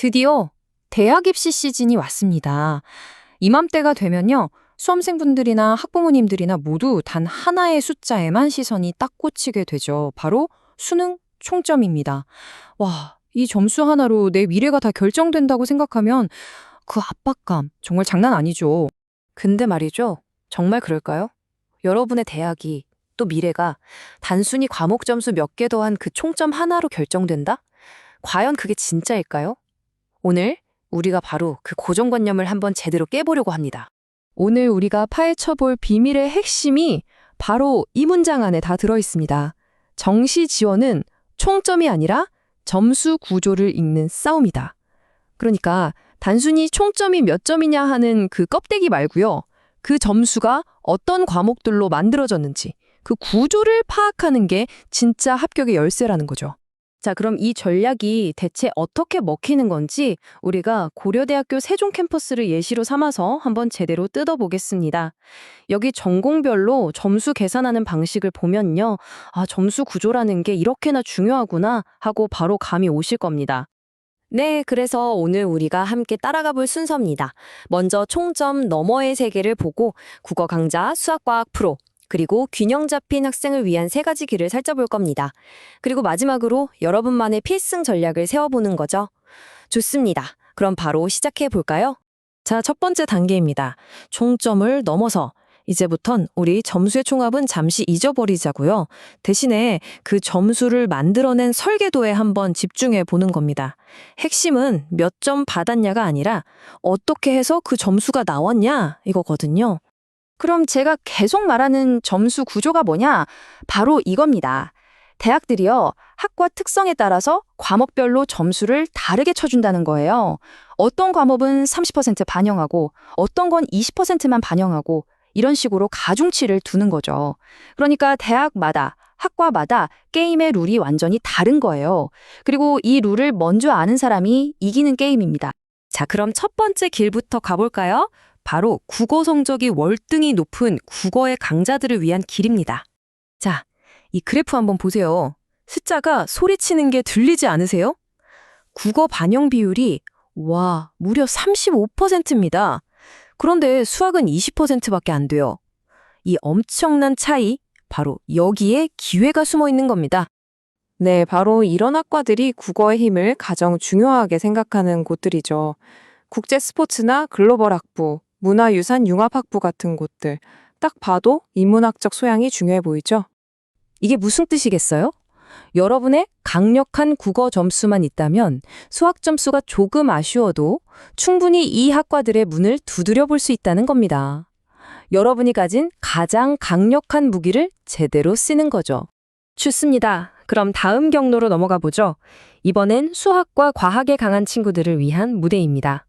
드디어 대학 입시 시즌이 왔습니다. 이맘때가 되면요, 수험생분들이나 학부모님들이나 모두 단 하나의 숫자에만 시선이 딱 꽂히게 되죠. 바로 수능 총점입니다. 와, 이 점수 하나로 내 미래가 다 결정된다고 생각하면 그 압박감 정말 장난 아니죠. 근데 말이죠. 정말 그럴까요? 여러분의 대학이 또 미래가 단순히 과목 점수 몇 개 더한 그 총점 하나로 결정된다? 과연 그게 진짜일까요? 오늘 우리가 바로 그 고정관념을 한번 제대로 깨보려고 합니다. 오늘 우리가 파헤쳐볼 비밀의 핵심이 바로 이 문장 안에 다 들어있습니다. 정시 지원은 총점이 아니라 점수 구조를 읽는 싸움이다. 그러니까 단순히 총점이 몇 점이냐 하는 그 껍데기 말고요. 그 점수가 어떤 과목들로 만들어졌는지 그 구조를 파악하는 게 진짜 합격의 열쇠라는 거죠. 자, 그럼 이 전략이 대체 어떻게 먹히는 건지 우리가 고려대학교 세종 캠퍼스를 예시로 삼아서 한번 제대로 뜯어보겠습니다. 여기 전공별로 점수 계산하는 방식을 보면요. 아, 점수 구조라는 게 이렇게나 중요하구나 하고 바로 감이 오실 겁니다. 네, 그래서 오늘 우리가 함께 따라가 볼 순서입니다. 먼저 총점 너머의 세계를 보고 국어 강좌, 수학과학 프로, 그리고 균형 잡힌 학생을 위한 세 가지 길을 살펴볼 겁니다. 그리고 마지막으로 여러분만의 필승 전략을 세워보는 거죠. 좋습니다. 그럼 바로 시작해 볼까요? 자, 첫 번째 단계입니다. 총점을 넘어서 이제부턴 우리 점수의 총합은 잠시 잊어버리자고요. 대신에 그 점수를 만들어낸 설계도에 한번 집중해 보는 겁니다. 핵심은 몇 점 받았냐가 아니라 어떻게 해서 그 점수가 나왔냐 이거거든요. 그럼 제가 계속 말하는 점수 구조가 뭐냐? 바로 이겁니다. 대학들이요, 학과 특성에 따라서 과목별로 점수를 다르게 쳐준다는 거예요. 어떤 과목은 30% 반영하고 어떤 건 20%만 반영하고 이런 식으로 가중치를 두는 거죠. 그러니까 대학마다, 학과마다 게임의 룰이 완전히 다른 거예요. 그리고 이 룰을 먼저 아는 사람이 이기는 게임입니다. 자, 그럼 첫 번째 길부터 가볼까요? 바로 국어 성적이 월등히 높은 국어의 강자들을 위한 길입니다. 자, 이 그래프 한번 보세요. 숫자가 소리치는 게 들리지 않으세요? 국어 반영 비율이 무려 35%입니다. 그런데 수학은 20%밖에 안 돼요. 이 엄청난 차이, 바로 여기에 기회가 숨어 있는 겁니다. 네, 바로 이런 학과들이 국어의 힘을 가장 중요하게 생각하는 곳들이죠. 국제 스포츠나 글로벌 학부, 문화유산 융합학부 같은 곳들. 딱 봐도 인문학적 소양이 중요해 보이죠? 이게 무슨 뜻이겠어요? 여러분의 강력한 국어 점수만 있다면 수학 점수가 조금 아쉬워도 충분히 이 학과들의 문을 두드려 볼 수 있다는 겁니다. 여러분이 가진 가장 강력한 무기를 제대로 쓰는 거죠. 좋습니다. 그럼 다음 경로로 넘어가 보죠. 이번엔 수학과 과학에 강한 친구들을 위한 무대입니다.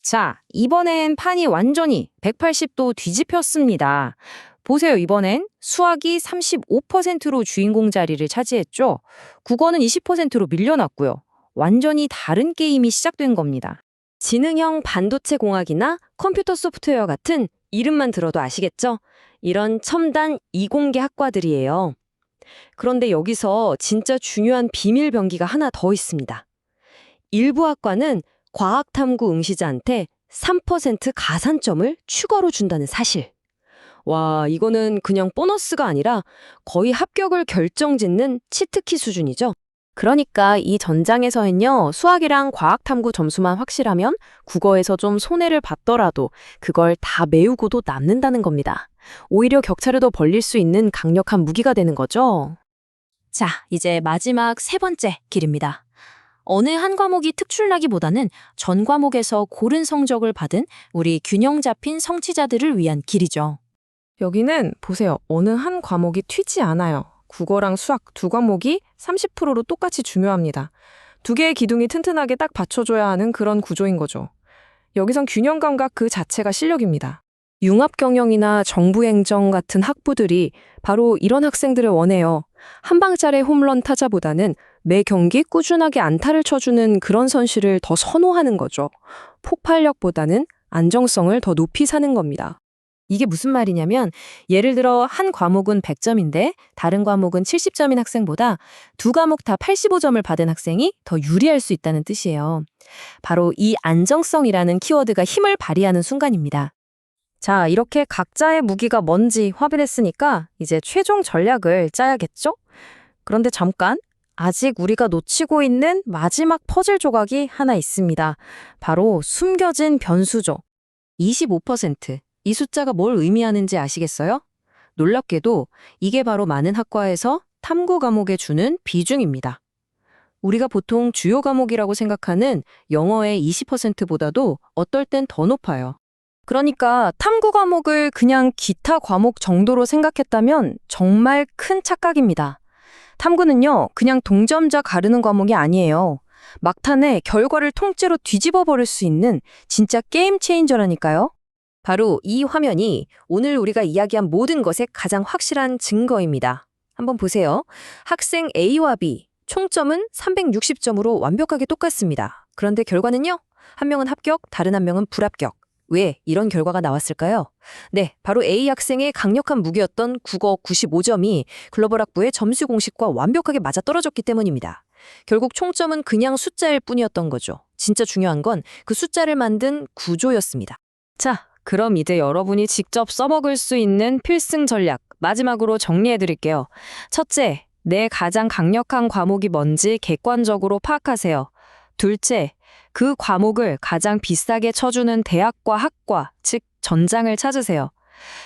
자, 이번엔 판이 완전히 180도 뒤집혔습니다. 보세요, 이번엔 수학이 35%로 주인공 자리를 차지했죠. 국어는 20%로 밀려났고요. 완전히 다른 게임이 시작된 겁니다. 지능형 반도체 공학이나 컴퓨터 소프트웨어 같은 이름만 들어도 아시겠죠? 이런 첨단 이공계 학과들이에요. 그런데 여기서 진짜 중요한 비밀 병기가 하나 더 있습니다. 일부 학과는 과학탐구 응시자한테 3% 가산점을 추가로 준다는 사실. 와, 이거는 그냥 보너스가 아니라 거의 합격을 결정짓는 치트키 수준이죠. 그러니까 이 전장에서는요, 수학이랑 과학탐구 점수만 확실하면 국어에서 좀 손해를 봤더라도 그걸 다 메우고도 남는다는 겁니다. 오히려 격차를 더 벌릴 수 있는 강력한 무기가 되는 거죠. 자, 이제 마지막 세 번째 길입니다. 어느 한 과목이 특출나기보다는 전 과목에서 고른 성적을 받은 우리 균형 잡힌 성취자들을 위한 길이죠. 여기는 보세요. 어느 한 과목이 튀지 않아요. 국어랑 수학 두 과목이 30%로 똑같이 중요합니다. 두 개의 기둥이 튼튼하게 딱 받쳐줘야 하는 그런 구조인 거죠. 여기선 균형 감각 그 자체가 실력입니다. 융합경영이나 정부행정 같은 학부들이 바로 이런 학생들을 원해요. 한 방짜리 홈런 타자보다는 매 경기 꾸준하게 안타를 쳐주는 그런 선수를 더 선호하는 거죠. 폭발력보다는 안정성을 더 높이 사는 겁니다. 이게 무슨 말이냐면 예를 들어 한 과목은 100점인데 다른 과목은 70점인 학생보다 두 과목 다 85점을 받은 학생이 더 유리할 수 있다는 뜻이에요. 바로 이 안정성이라는 키워드가 힘을 발휘하는 순간입니다. 자, 이렇게 각자의 무기가 뭔지 확인했으니까 이제 최종 전략을 짜야겠죠? 그런데 잠깐, 아직 우리가 놓치고 있는 마지막 퍼즐 조각이 하나 있습니다. 바로 숨겨진 변수죠. 25%. 이 숫자가 뭘 의미하는지 아시겠어요? 놀랍게도 이게 바로 많은 학과에서 탐구 과목에 주는 비중입니다. 우리가 보통 주요 과목이라고 생각하는 영어의 20%보다도 어떨 땐 더 높아요. 그러니까 탐구 과목을 그냥 기타 과목 정도로 생각했다면 정말 큰 착각입니다. 탐구는요, 그냥 동점자 가르는 과목이 아니에요. 막판에 결과를 통째로 뒤집어 버릴 수 있는 진짜 게임 체인저라니까요. 바로 이 화면이 오늘 우리가 이야기한 모든 것의 가장 확실한 증거입니다. 한번 보세요. 학생 A와 B, 총점은 360점으로 완벽하게 똑같습니다. 그런데 결과는요? 한 명은 합격, 다른 한 명은 불합격. 왜 이런 결과가 나왔을까요? 네, 바로 A 학생의 강력한 무기였던 국어 95점이 글로벌 학부의 점수 공식과 완벽하게 맞아떨어졌기 때문입니다. 결국 총점은 그냥 숫자일 뿐이었던 거죠. 진짜 중요한 건 그 숫자를 만든 구조였습니다. 자, 그럼 이제 여러분이 직접 써먹을 수 있는 필승 전략 마지막으로 정리해드릴게요. 첫째, 내 가장 강력한 과목이 뭔지 객관적으로 파악하세요. 둘째, 그 과목을 가장 비싸게 쳐주는 대학과 학과, 즉 전장을 찾으세요.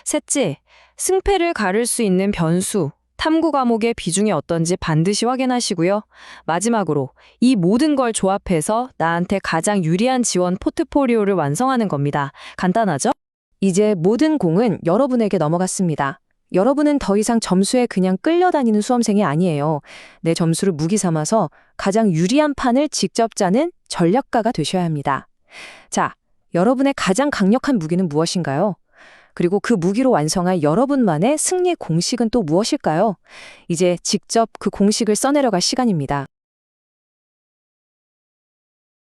셋째, 승패를 가를 수 있는 변수, 탐구 과목의 비중이 어떤지 반드시 확인하시고요. 마지막으로 이 모든 걸 조합해서 나한테 가장 유리한 지원 포트포리오를 완성하는 겁니다. 간단하죠? 이제 모든 공은 여러분에게 넘어갔습니다. 여러분은 더 이상 점수에 그냥 끌려다니는 수험생이 아니에요. 내 점수를 무기 삼아서 가장 유리한 판을 직접 짜는 전략가가 되셔야 합니다. 자, 여러분의 가장 강력한 무기는 무엇인가요? 그리고 그 무기로 완성할 여러분만의 승리 공식은 또 무엇일까요? 이제 직접 그 공식을 써내려갈 시간입니다.